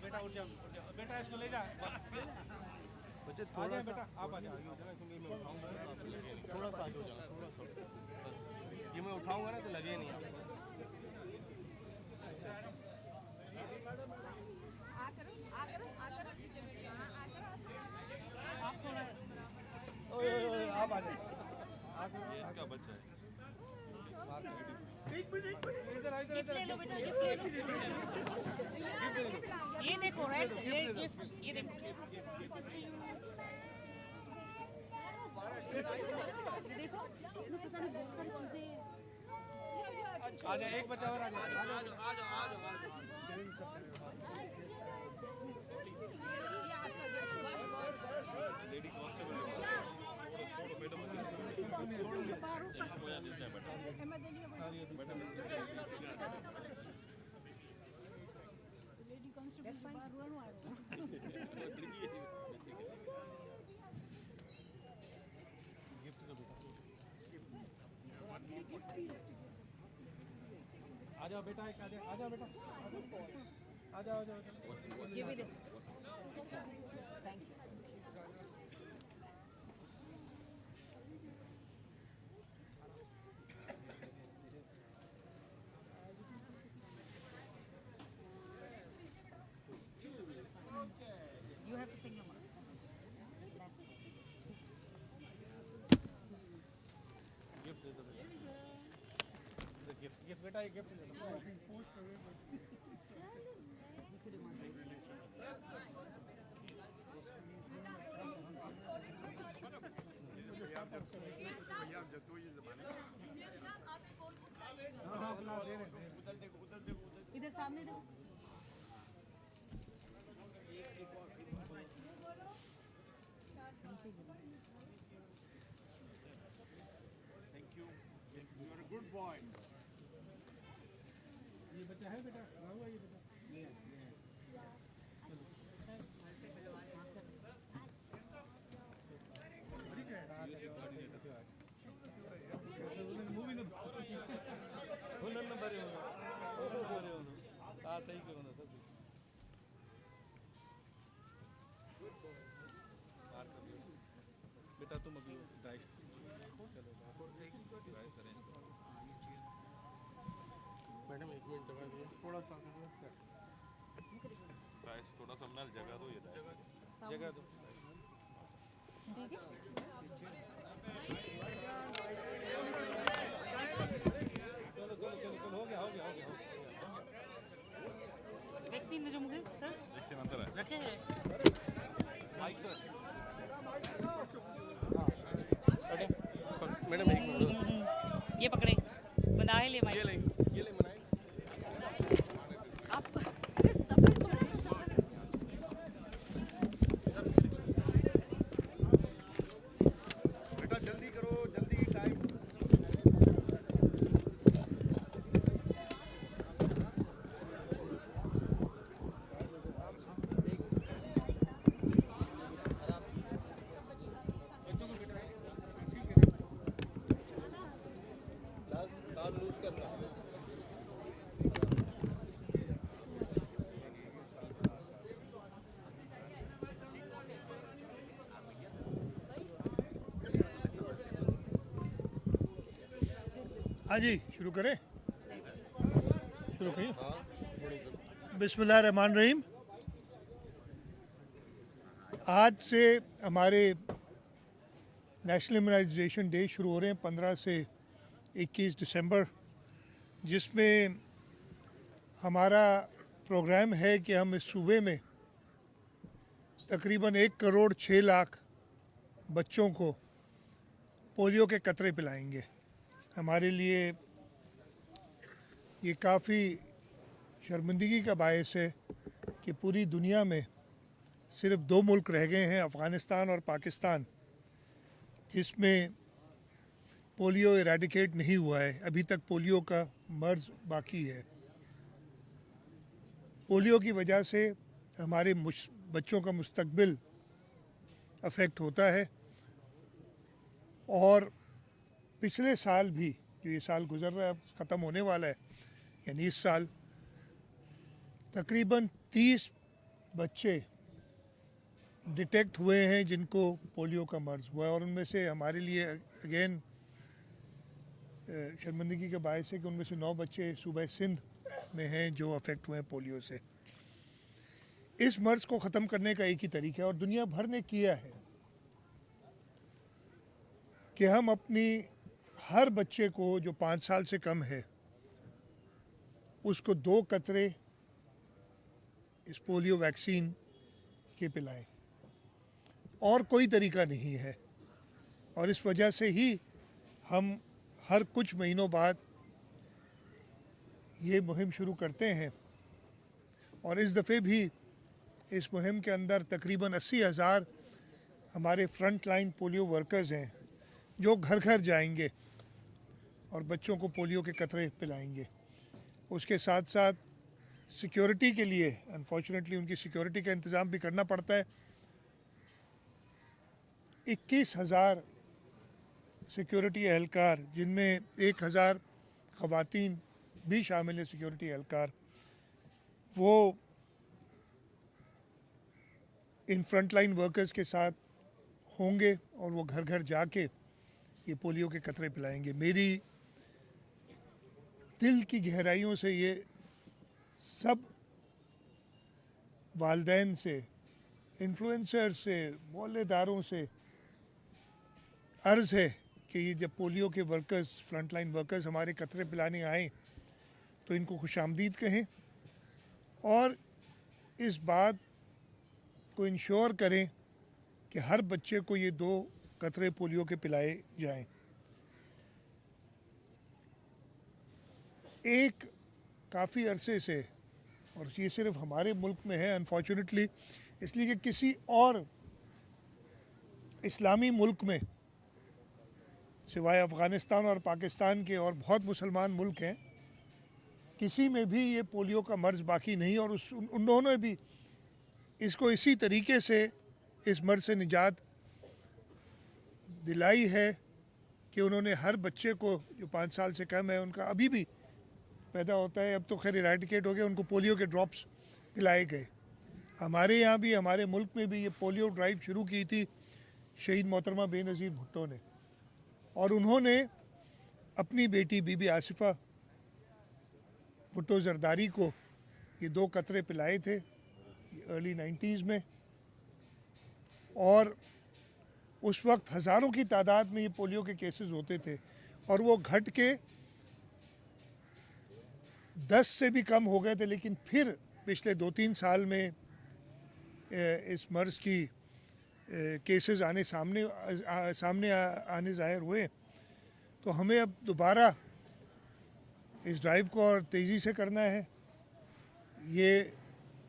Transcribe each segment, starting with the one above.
बेटा उठ जा, बेटा इसको ले जा। बच्चे थोड़ा बेटा आप आ जाओ, क्योंकि मैं उठाऊंगा थोड़ा सा आगे हो जाओ, थोड़ा सा बस। ये मैं उठाऊंगा ना तो लगे नहीं आपको। आप आ जाओ। ये इनका बच्चा है। इधर इधर गिफ्ट ले लो बेटा, गिफ्ट ले लो। ये देखो रेड, ये गिफ्ट, ये देखो। देखो इसमें पता नहीं बहुत सारी चीजें हैं। आ जा, एक बच्चा और आ जा। लेडी कांस्टेबल थोड़ा मैडम लेडी कांस्टेबल बाहर रोनो आ रहा आ जाओ बेटा, एक आ जाओ बेटा, आ जाओ आ जाओ। ये भी दे। Thank you. You have to sing Mama. Gift दे दो बेटा, गिफ्ट बेटा, ये गिफ्ट दे दो। हाँ, दे रहे। इधर सामने देखो। Thank you, you are a good boy. ये बच्चा है बेटा, हुआ ये बेटा। मूवी में हाँ सही क्यों ना सब बेटा, तुम अभी डाइस मैडम एक मिनट दबा दो, थोड़ा सा राइस थोड़ा सा ना जगह दो, ये राइस जगह दो। दीदी चलो हो गया। वैक्सीन जो मुझे सर वैक्सीन अंदर है। रखे हैं। माइक तो मैडम एक मिनट। ये पकड़े, बनाए ले माइक। ये ले मनाए। आप सबर थोड़ा सा सबर। बेटा जल्दी करो, जल्दी टाइम। हाँ जी, शुरू करें। शुरू करिए। बिस्मिल्लाहिर्रहमानिर्रहीम। आज से हमारे नेशनल इम्यूनाइजेशन डे शुरू हो रहे हैं 15 से 21 दिसंबर, जिसमें हमारा प्रोग्राम है कि हम इस सूबे में तकरीबन 1 करोड़ 6 लाख बच्चों को पोलियो के कतरे पिलाएंगे। हमारे लिए ये काफ़ी शर्मिंदगी का बायस है कि पूरी दुनिया में सिर्फ 2 मुल्क रह गए हैं, अफ़गानिस्तान और पाकिस्तान, जिसमें पोलियो इरेडिकेट नहीं हुआ है। अभी तक पोलियो का मर्ज़ बाकी है। पोलियो की वजह से हमारे बच्चों का मुस्तकबिल अफेक्ट होता है। और पिछले साल भी जो ये साल गुजर रहा है, अब ख़त्म होने वाला है, यानी इस साल तकरीबन 30 बच्चे डिटेक्ट हुए हैं जिनको पोलियो का मर्ज़ हुआ है। और उनमें से हमारे लिए अगेन शर्मिंदगी का बायस है कि उनमें से 9 बच्चे सूबा सिंध में हैं जो अफेक्ट हुए हैं पोलियो से। इस मर्ज़ को ख़त्म करने का एक ही तरीका है, और दुनिया भर ने किया है, कि हम अपनी हर बच्चे को जो 5 साल से कम है उसको 2 कतरे इस पोलियो वैक्सीन के पिलाएं, और कोई तरीका नहीं है। और इस वजह से ही हम हर कुछ महीनों बाद ये मुहिम शुरू करते हैं, और इस दफ़े भी इस मुहिम के अंदर तकरीबन 80,000 हमारे फ्रंट लाइन पोलियो वर्कर्स हैं जो घर घर जाएंगे और बच्चों को पोलियो के कतरे पिलाएंगे। उसके साथ साथ सिक्योरिटी के लिए अनफॉर्चुनेटली उनकी सिक्योरिटी का इंतज़ाम भी करना पड़ता है। 21,000 सिक्योरिटी एहलकार, जिनमें 1,000 ख़वातीन भी शामिल है सिक्योरिटी एहलकार, वो इन फ्रंट लाइन वर्कर्स के साथ होंगे और वो घर घर जाके ये पोलियो के कतरे पिलाएंगे। मेरी दिल की गहराइयों से ये सब वालिदैन से, इन्फ्लुएंसर से, मोहल्लेदारों से अर्ज़ है कि ये जब पोलियो के वर्कर्स, फ्रंट लाइन वर्कर्स हमारे कतरे पिलाने आएँ तो इनको खुशामदीद कहें, और इस बात को इंश्योर करें कि हर बच्चे को ये 2 कतरे पोलियो के पिलाए जाएं। एक काफ़ी अरसे से, और ये सिर्फ हमारे मुल्क में है अनफॉर्चुनेटली, इसलिए कि किसी और इस्लामी मुल्क में सिवाय अफ़गानिस्तान और पाकिस्तान के, और बहुत मुसलमान मुल्क हैं, किसी में भी ये पोलियो का मर्ज़ बाकी नहीं। और उन्होंने भी इसको इसी तरीके से इस मर्ज़ से निजात दिलाई है कि उन्होंने हर बच्चे को जो 5 साल से कम है, उनका अभी भी पैदा होता है, अब तो खैर इराडिकेट हो गया, उनको पोलियो के ड्रॉप्स पिलाए गए। हमारे यहाँ भी, हमारे मुल्क में भी ये पोलियो ड्राइव शुरू की थी शहीद मोहतरमा बेनज़ीर भुट्टो ने, और उन्होंने अपनी बेटी बीबी आसिफा भुट्टो जरदारी को ये 2 कतरे पिलाए थे अर्ली 90s में, और उस वक्त हज़ारों की तादाद में ये पोलियो के केसेस होते थे, और वो घट के 10 से भी कम हो गए थे। लेकिन फिर पिछले 2-3 साल में इस मर्ज़ की केसेस सामने आने ज़ाहिर हुए, तो हमें अब दोबारा इस ड्राइव को और तेज़ी से करना है। ये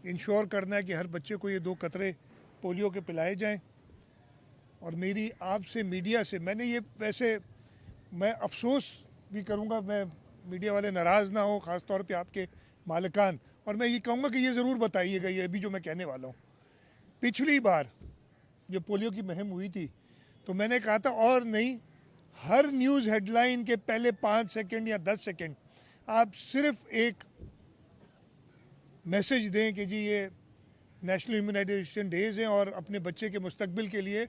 इंश्योर करना है कि हर बच्चे को ये 2 कतरे पोलियो के पिलाए जाएं। और मेरी आपसे, मीडिया से, मैंने ये, वैसे मैं अफसोस भी करूँगा, मैं मीडिया वाले नाराज़ ना हो, ख़ास तौर पे आपके मालिकान, और मैं ये कहूँगा कि ये ज़रूर बताइएगा ये अभी जो मैं कहने वाला हूँ। पिछली बार जब पोलियो की मुहिम हुई थी तो मैंने कहा था, और नहीं, हर न्यूज़ हेडलाइन के पहले 5 सेकंड या 10 सेकंड आप सिर्फ एक मैसेज दें कि जी ये नेशनल इम्यूनाइजेशन डेज़ हैं और अपने बच्चे के मुस्तकबिल के लिए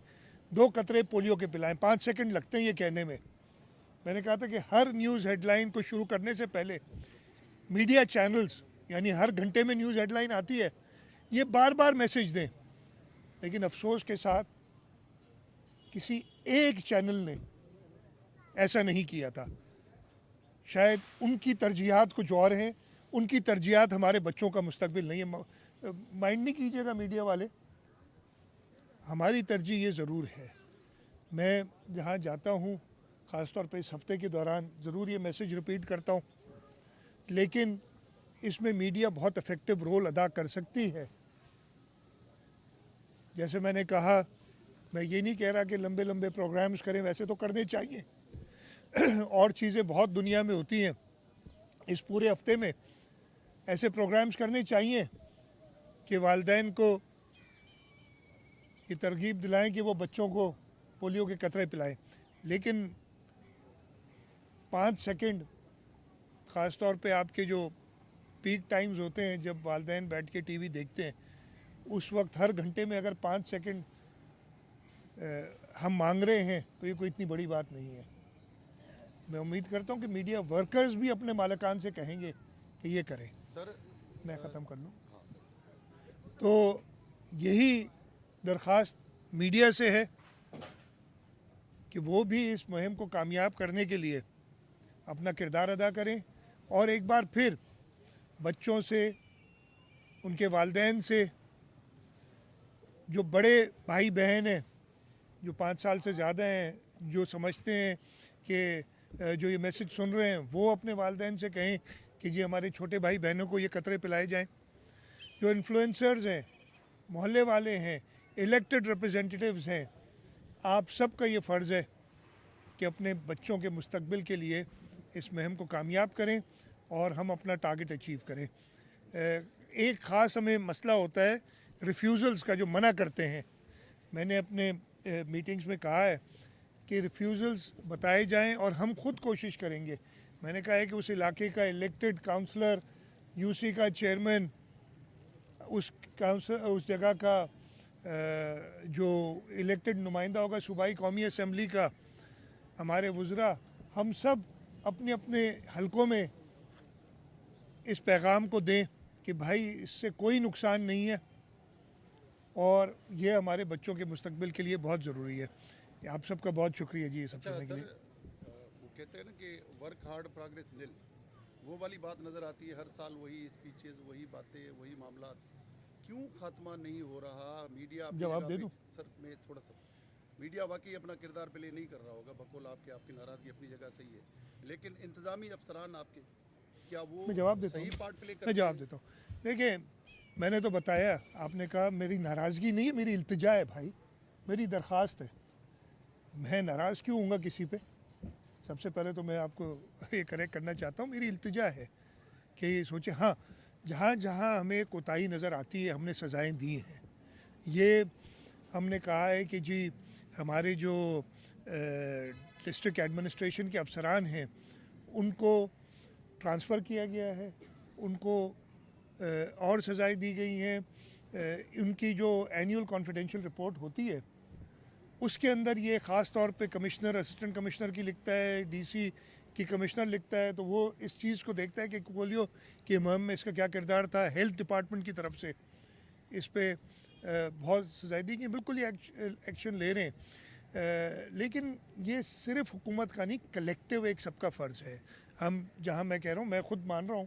2 कतरे पोलियो के पिलाएं। 5 सेकंड लगते हैं ये कहने में। मैंने कहा था कि हर न्यूज़ हेडलाइन को शुरू करने से पहले मीडिया चैनल्स, यानी हर घंटे में न्यूज़ हेडलाइन आती है, ये बार बार मैसेज दें। लेकिन अफसोस के साथ किसी एक चैनल ने ऐसा नहीं किया था। शायद उनकी तरजीहात कुछ और हैं, उनकी तरजीहात हमारे बच्चों का मुस्तकबिल नहीं है। माइंड नहीं कीजिएगा मीडिया वाले, हमारी तरजीह ये ज़रूर है। मैं जहाँ जाता हूँ, ख़ास तौर पे इस हफ़्ते के दौरान ज़रूर ये मैसेज रिपीट करता हूँ, लेकिन इसमें मीडिया बहुत इफ़ेक्टिव रोल अदा कर सकती है। जैसे मैंने कहा, मैं ये नहीं कह रहा कि लंबे लंबे प्रोग्राम्स करें, वैसे तो करने चाहिए और चीज़ें बहुत दुनिया में होती हैं। इस पूरे हफ्ते में ऐसे प्रोग्राम्स करने चाहिए कि वालिदैन को ये तरगीब दिलाएं कि वो बच्चों को पोलियो के कतरे पिलाएं। लेकिन 5 सेकंड ख़ास तौर पे आपके जो पीक टाइम्स होते हैं जब वालिदैन बैठ के टीवी देखते हैं, उस वक्त हर घंटे में अगर 5 सेकंड हम मांग रहे हैं तो ये कोई इतनी बड़ी बात नहीं है। मैं उम्मीद करता हूँ कि मीडिया वर्कर्स भी अपने मालिकान से कहेंगे कि ये करें। सर मैं ख़त्म कर लूँ तो यही दरख्वास्त मीडिया से है कि वो भी इस मुहिम को कामयाब करने के लिए अपना किरदार अदा करें और एक बार फिर बच्चों से, उनके वालिदैन से, जो बड़े भाई बहन हैं जो 5 साल से ज़्यादा हैं, जो समझते हैं कि जो ये मैसेज सुन रहे हैं वो अपने वालिदैन से कहें कि जी हमारे छोटे भाई बहनों को ये कतरे पिलाए जाएं। जो इन्फ्लुएंसर्स हैं, मोहल्ले वाले हैं, इलेक्टेड रिप्रेजेंटेटिव्स हैं, आप सबका ये फ़र्ज़ है कि अपने बच्चों के मुस्तकबिल के लिए इस मुहिम को कामयाब करें और हम अपना टारगेट अचीव करें। एक ख़ास हमें मसला होता है रिफ्यूज़ल्स का, जो मना करते हैं। मैंने अपने मीटिंग्स में कहा है कि रिफ्यूज़ल्स बताए जाएं और हम खुद कोशिश करेंगे। मैंने कहा है कि उस इलाके का इलेक्टेड काउंसलर, यूसी का चेयरमैन, उस जगह का जो इलेक्टेड नुमाइंदा होगा सूबाई कौमी असम्बली का, हमारे वज़रा, हम सब अपने अपने हलकों में इस पैगाम को दें कि भाई इससे कोई नुकसान नहीं है और ये हमारे बच्चों के मुस्तकबिल के लिए बहुत ज़रूरी है। आप सबका बहुत शुक्रिया जी ये सब करने के लिए। वो कहते हैं ना कि वर्क हार्ड प्रोग्रेस निल, वो वाली बात नज़र आती है हर साल, वही स्पीचेस, वही बातें, वही मामला। क्यों खात्मा नहीं हो रहा? मीडिया जवाब दे दूं? सर मैं थोड़ा सा, मीडिया वाकई अपना किरदार प्ले नहीं कर रहा होगा, बकौल आपकी नाराज़गी अपनी जगह सही है, लेकिन इंतज़ामी अफसरान आपके, क्या वो मैं जवाब देता सही हूँ। पार्ट प्ले करते मैं जवाब देता हूँ। देखिए, मैंने तो बताया, आपने कहा मेरी नाराज़गी नहीं है, मेरी इल्तिजा है भाई, मेरी दरख्वास्त है। मैं नाराज़ क्यों हूँगा किसी पे? सबसे पहले तो मैं आपको ये करेक्ट करना चाहता हूँ, मेरी इल्तिजा है कि ये सोचे, हाँ जहाँ जहाँ हमें कोताही नज़र आती है हमने सज़ाएँ दी हैं। ये हमने कहा है कि जी हमारे जो डिस्ट्रिक्ट एडमिनिस्ट्रेशन के अफसरान हैं उनको ट्रांसफ़र किया गया है, उनको और सज़ाएँ दी गई हैं। उनकी जो एनुअल कॉन्फिडेंशियल रिपोर्ट होती है उसके अंदर ये ख़ास तौर पे कमिश्नर, असिस्टेंट कमिश्नर की लिखता है, डीसी की कमिश्नर लिखता है, तो वो इस चीज़ को देखता है कि पोलियो की मुहिम में इसका क्या किरदार था। हेल्थ डिपार्टमेंट की तरफ से इस पे बहुत सजाई दी कि बिल्कुल ये एक्शन ले रहे हैं। लेकिन ये सिर्फ हुकूमत का नहीं, कलेक्टिव एक सबका फ़र्ज़ है। हम जहाँ, मैं कह रहा हूँ, मैं ख़ुद मान रहा हूँ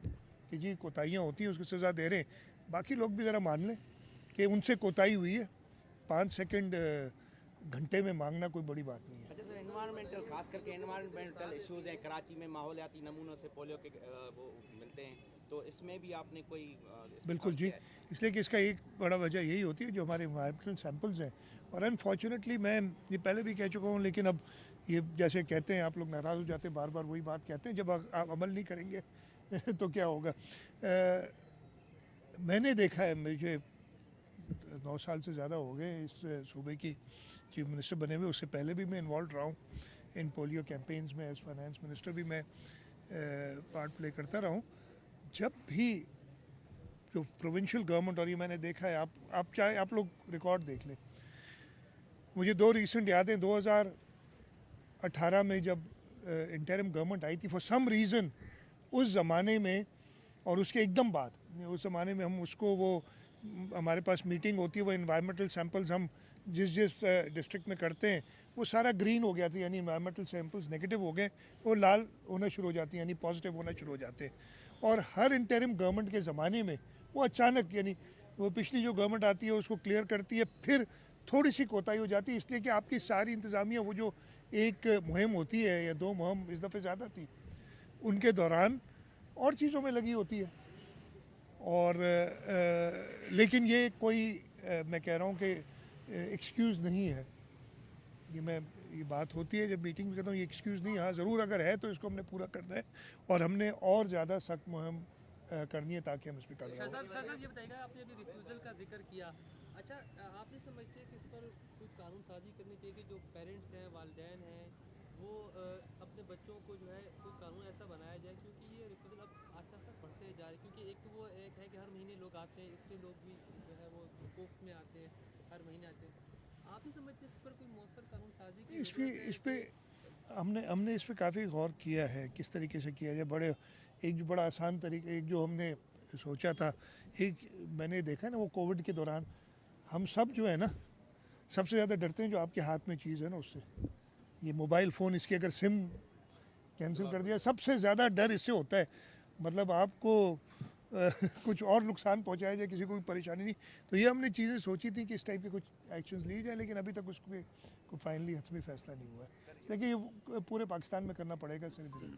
कि जी कोताहियाँ होती हैं, उसको सज़ा दे रहे हैं, बाकी लोग भी ज़रा मान लें कि उनसे कोताही हुई है। 5 सेकंड घंटे में मांगना कोई बड़ी बात नहीं है। अच्छा सर, एनवायरमेंटल, खास करके एनवायरमेंटल इश्यूज हैं, कराची में माहौलियाती नमूनों से पोलियो के वो मिलते हैं, तो इसमें भी आपने कोई बिल्कुल जी, इसलिए कि इसका एक बड़ा वजह यही होती है जो हमारे एनवायरमेंटल सैंपल्स हैं। और अनफॉर्चुनेटली मैं ये पहले भी कह चुका हूँ, लेकिन अब ये जैसे कहते हैं, आप लोग नाराज़ हो जाते हैं, बार बार वही बात कहते हैं, जब आप अमल नहीं करेंगे तो क्या होगा। मैंने देखा है, मुझे 9 साल से ज़्यादा हो गए इस सूबे की चीफ मिनिस्टर बने हुए, उससे पहले भी मैं इन्वॉल्व रहा हूँ इन पोलियो कैंपेन्स में। एज फाइनेंस मिनिस्टर भी मैं पार्ट प्ले करता रहा हूँ। जब भी जो प्रोविंशियल गवर्नमेंट, और ये मैंने देखा है, आप चाहे आप लोग रिकॉर्ड देख लें, मुझे 2 रिसेंट याद हैं। 2018 में जब इंटरिम गवर्नमेंट आई थी, फॉर सम रीज़न उस ज़माने में और उसके एकदम बाद, उस ज़माने में हम उसको, वो हमारे पास मीटिंग होती है, वो इन्वायरमेंटल सैंपल्स हम जिस डिस्ट्रिक्ट में करते हैं वो सारा ग्रीन हो गया था, यानी इन्वायरमेंटल सैंपल्स नेगेटिव हो गए, वो लाल होना शुरू हो जाती हैं, यानी पॉजिटिव होना शुरू हो जाते हैं। और हर इंटरिम गवर्नमेंट के ज़माने में वो अचानक, यानी वो पिछली जो गवर्नमेंट आती है उसको क्लियर करती है, फिर थोड़ी सी कोताही हो जाती है, इसलिए कि आपकी सारी इंतज़ामिया, वो जो एक मुहिम होती है या 2 मुहिम, इस दफ़े ज़्यादा थी, उनके दौरान और चीज़ों में लगी होती है। और लेकिन ये कोई मैं कह रहा हूँ कि एक्सक्यूज़ नहीं है। ये बात होती है जब मीटिंग में, कहता हूँ ये एक्सक्यूज़ नहीं। हाँ ज़रूर अगर है तो इसको हमने पूरा करना है और हमने और ज़्यादा सख्त मुहिम करनी है ताकि हम इस पर कामयाब हों। साहब ये बताइएगा, आपने अभी रिफ्यूज़ल का जिक्र किया, अच्छा आपने समझते हैं कि इस पर कोई कानून साजी करनी चाहिए कि जो पेरेंट्स हैं, वालिदैन हैं, वो अपने बच्चों को जो है कोई कानून ऐसा बनाया जाए, क्योंकि ये रिफ्यूज़ल अब आस्ते आस्ते बढ़ते जा रहे हैं। क्योंकि एक तो वो एक है कि हर महीने लोग आते हैं, इससे लोग भी जो है वो कोफ्त में आते हैं, हर महीने आते हैं। आप ही समझते हैं इस पर कोई मौसर कानून साजी की इस पे हमने इस पे काफ़ी गौर किया है किस तरीके से किया जाए। बड़े एक जो बड़ा आसान तरीका, एक जो हमने सोचा था, एक मैंने देखा ना वो कोविड के दौरान हम सब जो है ना सबसे ज़्यादा डरते हैं जो आपके हाथ में चीज़ है ना उससे, ये मोबाइल फ़ोन, इसकी अगर सिम कैंसिल कर दिया, सबसे ज़्यादा डर इससे होता है। मतलब आपको कुछ और नुकसान पहुंचाया जाए, किसी को कोई परेशानी नहीं। तो ये हमने चीज़ें सोची थी कि इस टाइप के कुछ एक्शंस लिए जाए, लेकिन अभी तक उसको कोई फाइनली हतमी फैसला नहीं हुआ है। लेकिन ये पूरे पाकिस्तान में करना पड़ेगा सिर्फ नहीं।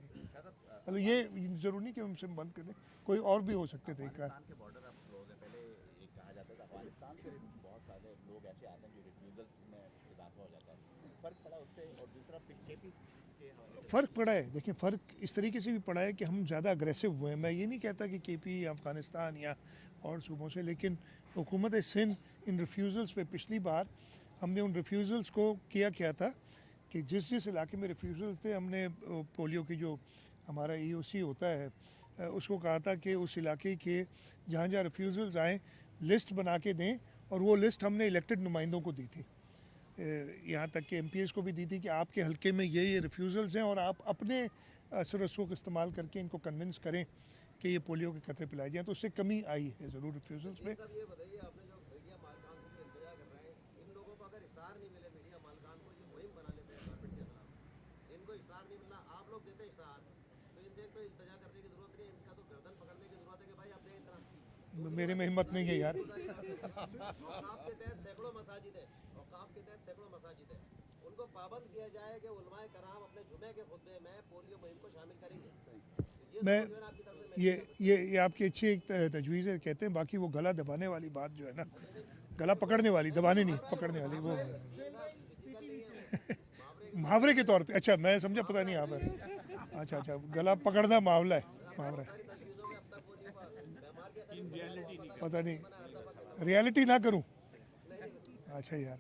मतलब ये ज़रूरी नहीं कि हम सिम बंद करें, कोई और भी हो सकते थे। के बॉर्डर आप क्लोज है, पहले ये कहा जाता था अफगानिस्तान के बहुत सारे लोग ऐसे आते हैं जो रिफ्यूजल्स में इजाफा हो जाता है, फ़र्क पड़ा उससे। और दूसरा केपी के हवाले फ़र्क पड़ा है। देखिए फ़र्क इस तरीके से भी पड़ा है कि हम ज़्यादा अग्रेसिव हुए हैं। मैं ये नहीं कहता कि केपी या अफ़गानिस्तान या और सूबों से, लेकिन हुकूमत सिंध इन रिफ्यूज़ल्स पे पिछली बार हमने उन रिफ्यूज़ल्स को किया क्या था कि जिस जिस इलाके में रिफ्यूज़ल्स थे, हमने पोलियो की जो हमारा EOC होता है उसको कहा था कि उस इलाके के जहाँ जहाँ रिफ्यूज़ल्स आएँ लिस्ट बना के दें, और वो लिस्ट हमने इलेक्टेड नुमाइंदों को दी थी, यहाँ तक कि MPs को भी दी थी कि आपके हलके में ये रिफ्यूज़ल्स हैं और आप अपने असर रसूख इस्तेमाल करके इनको कन्विंस करें कि ये पोलियो के कतरे पिलाए जाएँ। तो उससे कमी आई है ज़रूर रिफ्यूज़ल्स में। ये बताइए, आपने जो मीडिया मालकान से इंतजार कर रहे हैं, इन लोगों को अगर इश्तार नहीं मिले, मीडिया मालकान को ये मुहिम बना लेते हैं गवर्नमेंट के खिलाफ, इनको इश्तार नहीं मिलना, आप लोग देते हैं इश्तार, तो इनसे एक तो इंतजार करने की जरूरत नहीं है, इनका तो गर्दन पकड़ने की जरूरत है कि भाई आप दें इतना। मेरे में हिम्मत नहीं है यार। औकाफ के तहत सैकड़ों मसाजिद है, औकाफ के तहत सैकड़ों मसाजिद है, उनको पाबंद किया जाए कि उलमाए कराम अपने जुमे के खुतबे में पोलियो मुहिम को शामिल करेंगे। मैं ये आपकी अच्छी एक तजवीज़ है, कहते हैं। बाकी वो गला दबाने वाली बात जो है ना, गला पकड़ने वाली, दबाने नहीं, पकड़ने वाली, वो मुहावरे के तौर पे। अच्छा मैं समझा, पता नहीं आप। अच्छा गला पकड़ना मुहावरा है, मुहावरा है, पता नहीं, रियलिटी ना करूं। अच्छा यार,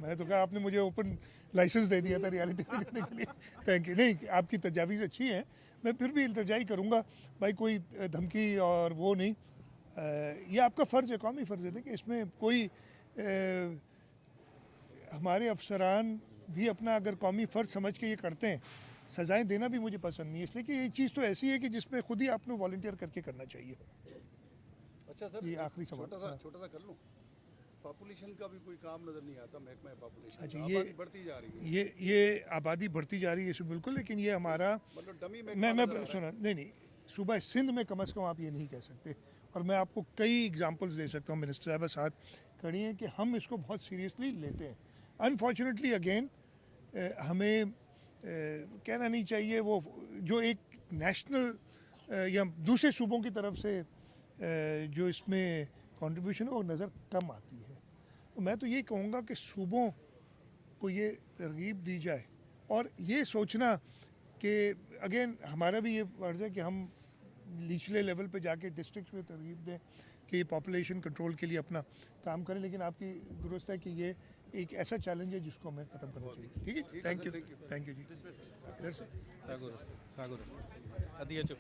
मैं तो कहा आपने मुझे ओपन लाइसेंस दे दिया था रियलिटी करने के लिए। Thank you. नहीं, आपकी तजावीज़ अच्छी हैं, मैं फिर भी इल्तिजाई करूँगा भाई, कोई धमकी और वो नहीं। ये आपका फ़र्ज़ है, कौमी फ़र्ज़ है कि इसमें कोई हमारे अफसरान भी अपना अगर कौमी फ़र्ज़ समझ के ये करते हैं, सज़ाएं देना भी मुझे पसंद नहीं है, इसलिए कि ये चीज़ तो ऐसी है कि जिसमें खुद ही आपने वॉलंटियर करके करना चाहिए। अच्छा सर, ये आखिरी सवाल। छोटा सा कर लूँ। पॉपुलेशन का भी कोई काम नज़र नहीं आता, महकमा पॉपुलेशन। अच्छा, आबादी बढ़ती जा रही है। ये आबादी बढ़ती जा रही है इसमें बिल्कुल, लेकिन ये हमारा मतलब डमी में मैं सुना नहीं, सूबा सिंध में कम अज़ कम आप ये नहीं कह सकते। और मैं आपको कई एग्जांपल्स दे सकता हूँ, मिनिस्टर साहब साथ खड़ी हैं, कि हम इसको बहुत सीरियसली लेते हैं। अनफॉर्चुनेटली अगेन हमें कहना नहीं चाहिए, वो जो एक नेशनल या दूसरे सूबों की तरफ से जो इसमें कंट्रीब्यूशन है वो नज़र कम आती है। तो मैं तो ये कहूँगा कि सूबों को ये तरगीब दी जाए, और ये सोचना कि अगेन हमारा भी ये फ़र्ज़ है कि हम निचले लेवल पे जाके डिस्ट्रिक्ट में तरगीब दें कि ये पॉपुलेशन कंट्रोल के लिए अपना काम करें। लेकिन आपकी दुरुस्त है कि ये एक ऐसा चैलेंज है जिसको हमें ख़त्म करना चाहिए। ठीक है, थैंक यू जी। इधर से सागुर अदिया चुप